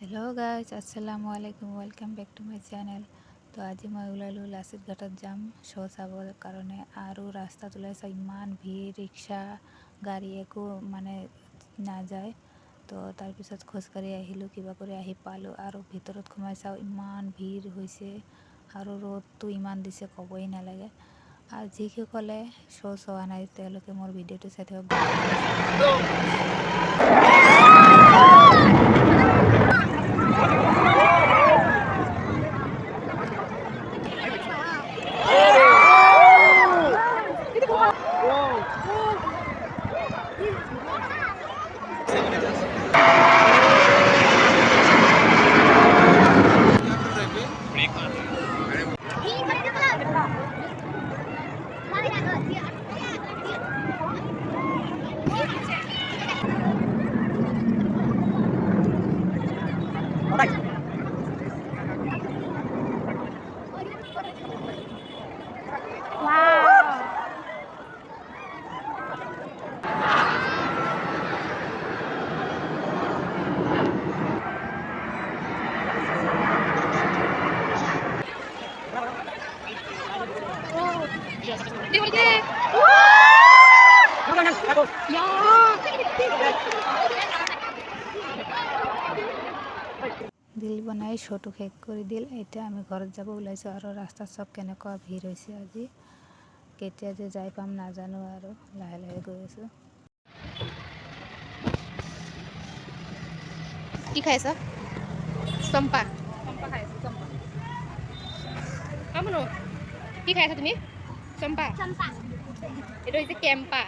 Hello guys अस्सलामु अलैकुम welcome back to my channel. तो आज मैं ওলালোঁ লাচিত ঘাটত যাম শ্ব' চাবৰ কাৰণে আৰু ৰাস্তাত ওলাইছে ইমান ভিৰ ৰিক্সা গাড়ী একো মানে নাযায়। তো তাৰপিছত খোজকাঢ়ি আহিলোঁ কিবা কৰি আহি পালোঁ আৰু ভিতৰত সোমাই চাওঁ ইমান ভিৰ হৈছে আৰু ৰ'দটো ইমান দিছে ক'বই নালাগে। আৰু যিসকলে শ্ব' চোৱা নাই তেওঁলোকে মোৰ ভিডিঅ'টো চাই থাকক। দিল বনাই শ্ব'টো শেষ কৰি দিল। এতিয়া আমি ঘৰত যাব ওলাইছোঁ আৰু ৰাস্তাত চব কেনেকুৱা ভিৰ হৈছে। আজি কেতিয়া যে যাই পাম নাজানো আৰু লাহে লাহে গৈ আছোঁ। কি খাই আছা? চম্পা খাই আছো। চম্পা কামনো কি খাই আছা তুমি? চম্পা এইটো হৈছে কেম্পা।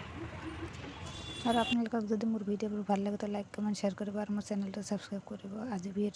আৰু আপোনালোকক যদি মোৰ ভিডিঅ'বোৰ ভাল লাগে তো লাইক কমেণ্ট শ্বেয়াৰ কৰিব আৰু মোৰ চেনেলটো ছাবস্ক্ৰাইব কৰিব। আজি ভিডিঅ'